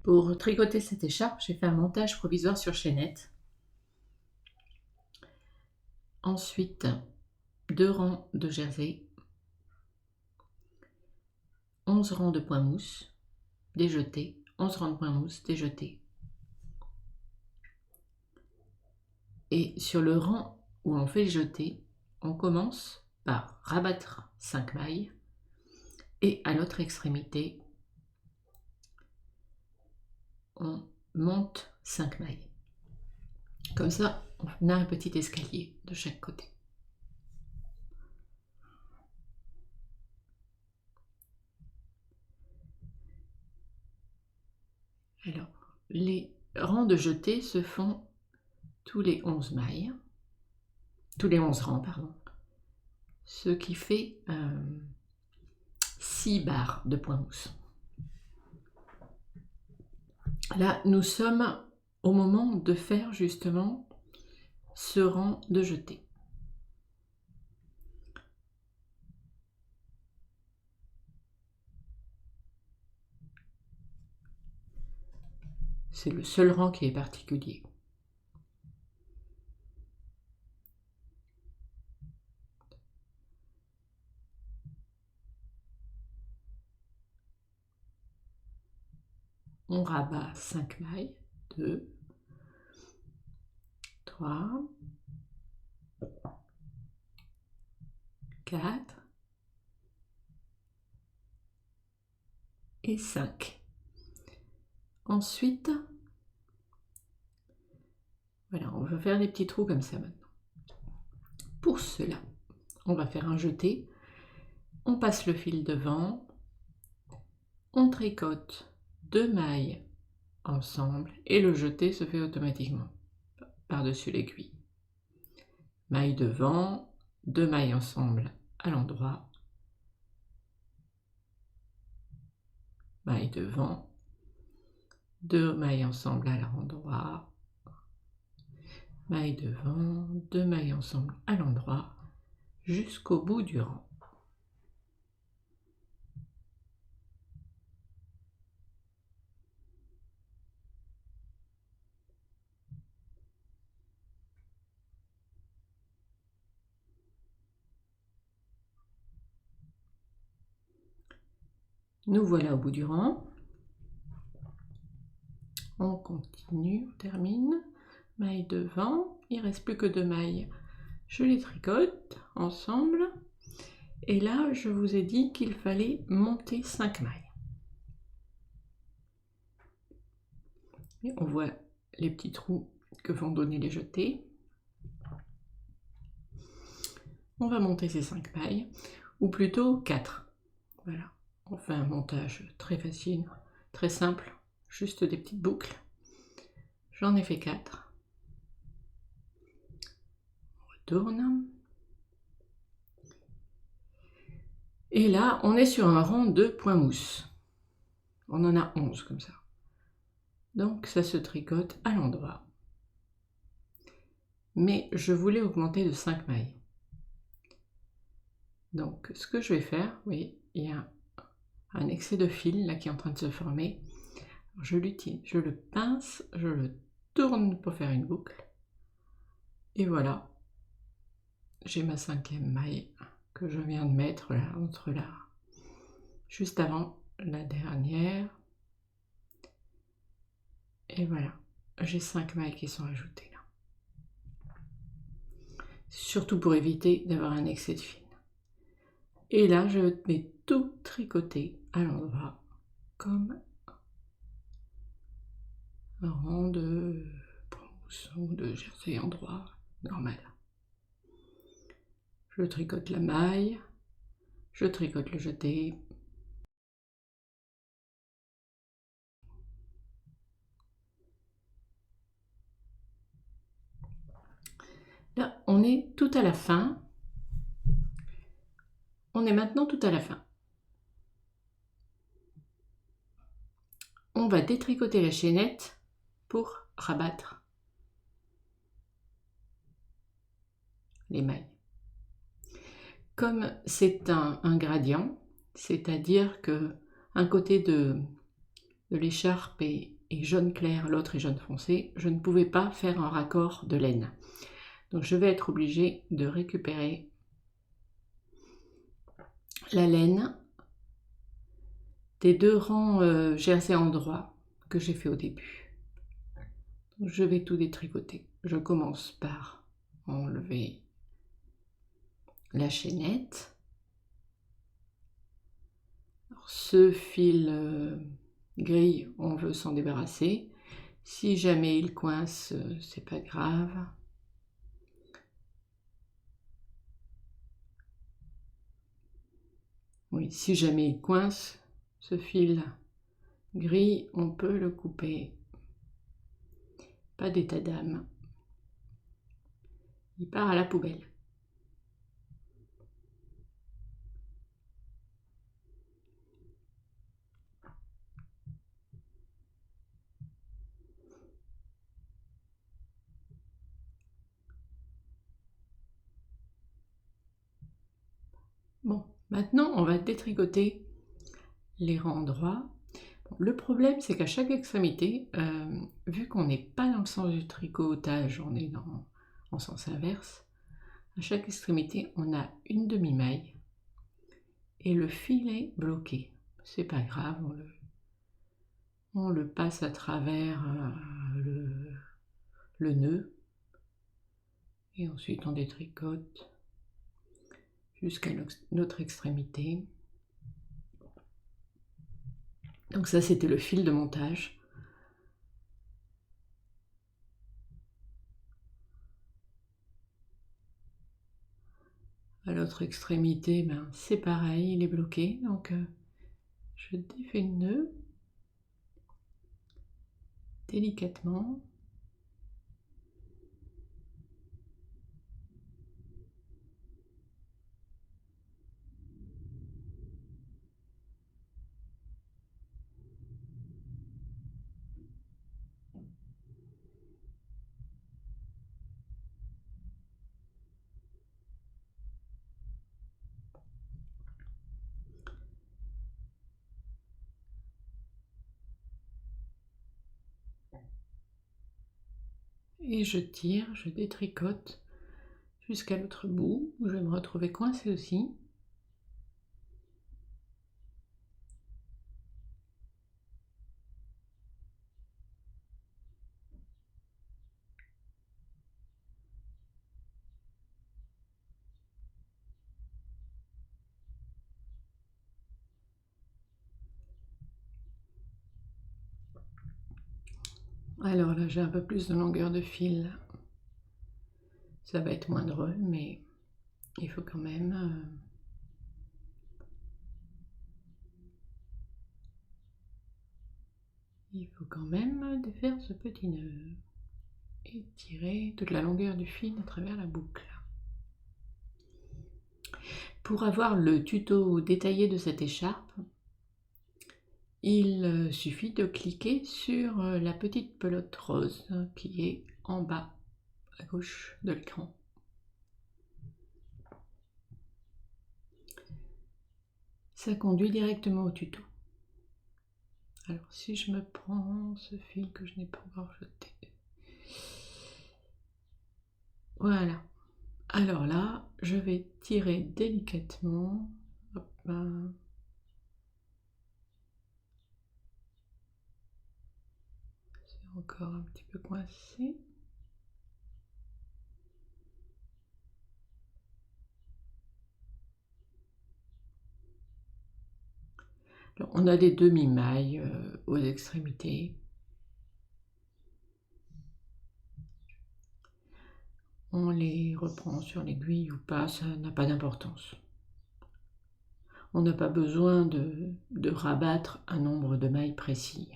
Pour tricoter cette écharpe, j'ai fait un montage provisoire sur chaînette. Ensuite, 2 rangs de jersey, 11 rangs de point mousse déjetés, 11 rangs de point mousse déjetés. Et sur le rang où on fait le jeté, on commence par rabattre 5 mailles et à l'autre extrémité, on monte 5 mailles. Comme ça, on a un petit escalier de chaque côté. Alors, les rangs de jeté se font tous les 11 mailles, tous les 11 rangs, pardon, ce qui fait 6 barres de point mousse. Là, nous sommes au moment de faire justement ce rang de jeté. C'est le seul rang qui est particulier. On rabat 5 mailles, 2, 3, 4 et 5. Ensuite, voilà, on va faire des petits trous comme ça maintenant. Pour cela, on va faire un jeté, on passe le fil devant, on tricote 2 mailles ensemble et le jeté se fait automatiquement par-dessus l'aiguille. Maille devant, 2 mailles ensemble à l'endroit, maille devant, 2 mailles ensemble à l'endroit, maille devant, 2 mailles ensemble à l'endroit, jusqu'au bout du rang. Nous voilà au bout du rang. On continue, on termine. Maille devant, il ne reste plus que 2 mailles. Je les tricote ensemble. Et là, je vous ai dit qu'il fallait monter 5 mailles. Et on voit les petits trous que vont donner les jetés. On va monter ces 5 mailles, ou plutôt 4. Voilà, on fait un montage très facile, très simple, juste des petites boucles. J'en ai fait 4. On retourne. Et là, on est sur un rang de point mousse. On en a 11 comme ça. Donc ça se tricote à l'endroit. Mais je voulais augmenter de 5 mailles. Donc ce que je vais faire, oui, il y a un excès de fil là qui est en train de se former. Je l'utilise, je le pince, je le tourne pour faire une boucle. Et voilà, j'ai ma 5e maille que je viens de mettre là, entre là, juste avant la dernière. Et voilà, j'ai 5 mailles qui sont ajoutées là. Surtout pour éviter d'avoir un excès de fil. Et là, je vais tout tricoter à l'endroit, comme un rang de brousse ou de jersey en droit normal. Je tricote la maille, je tricote le jeté. Là, on est tout à la fin. On est maintenant tout à la fin. On va détricoter la chaînette pour rabattre les mailles. Comme c'est un gradient, c'est-à-dire que un côté de l'écharpe est jaune clair, l'autre est jaune foncé, je ne pouvais pas faire un raccord de laine. Donc je vais être obligée de récupérer la laine des 2 rangs jersey endroit que j'ai fait au début. Donc je vais tout détricoter. Je commence par enlever la chaînette. Alors, ce fil gris, on veut s'en débarrasser. Si jamais il coince, c'est pas grave. Oui, si jamais il coince, ce fil gris, on peut le couper. Pas d'état d'âme. Il part à la poubelle. Bon, maintenant on va détricoter les rangs droits. Bon, le problème c'est qu'à chaque extrémité, vu qu'on n'est pas dans le sens du tricotage, on est en sens inverse, à chaque extrémité on a une demi-maille et le fil est bloqué. C'est pas grave, on le passe à travers le nœud et ensuite on détricote jusqu'à notre extrémité. Donc ça c'était le fil de montage. À l'autre extrémité, ben, c'est pareil, il est bloqué, donc je défais le nœud délicatement. Et je tire, je détricote jusqu'à l'autre bout, où je vais me retrouver coincée aussi. Alors là, j'ai un peu plus de longueur de fil. Ça va être moins drôle, mais il faut quand même... défaire ce petit nœud et tirer toute la longueur du fil à travers la boucle. Pour avoir le tuto détaillé de cette écharpe, il suffit de cliquer sur la petite pelote rose qui est en bas à gauche de l'écran. Ça conduit directement au tuto. Alors si je me prends ce fil que je n'ai pas encore jeté. Voilà. Alors là, je vais tirer délicatement. Hop là. C'est encore un petit peu coincé. Alors, on a des demi-mailles aux extrémités. On les reprend sur l'aiguille ou pas, ça n'a pas d'importance. On n'a pas besoin de rabattre un nombre de mailles précis.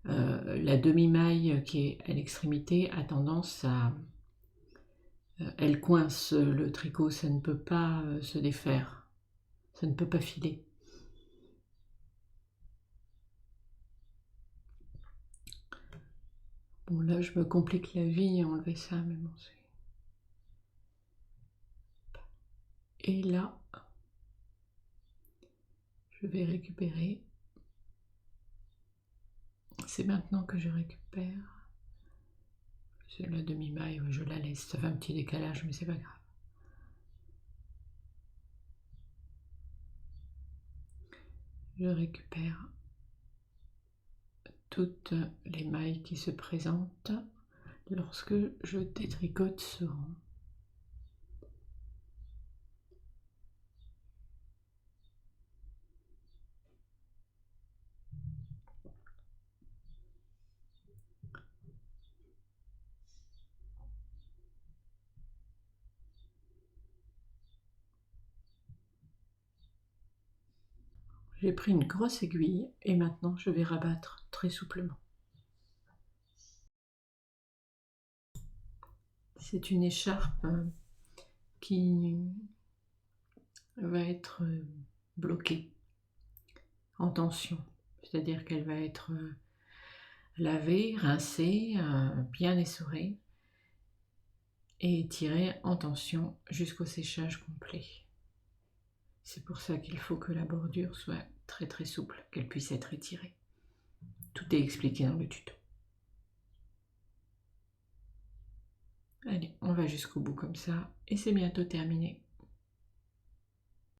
La demi-maille qui est à l'extrémité a tendance à... elle coince le tricot, ça ne peut pas se défaire, ça ne peut pas filer. Bon là je me complique la vie à enlever ça, mais bon c'est... Et là, je vais récupérer C'est maintenant que je récupère. C'est la demi-maille, je la laisse, ça fait un petit décalage, mais c'est pas grave. Je récupère toutes les mailles qui se présentent lorsque je détricote ce rang. J'ai pris une grosse aiguille et maintenant je vais rabattre très souplement. C'est une écharpe qui va être bloquée en tension, c'est-à-dire qu'elle va être lavée, rincée, bien essorée et tirée en tension jusqu'au séchage complet. C'est pour ça qu'il faut que la bordure soit très très souple, qu'elle puisse être étirée. Tout est expliqué dans le tuto. Allez, on va jusqu'au bout comme ça et c'est bientôt terminé.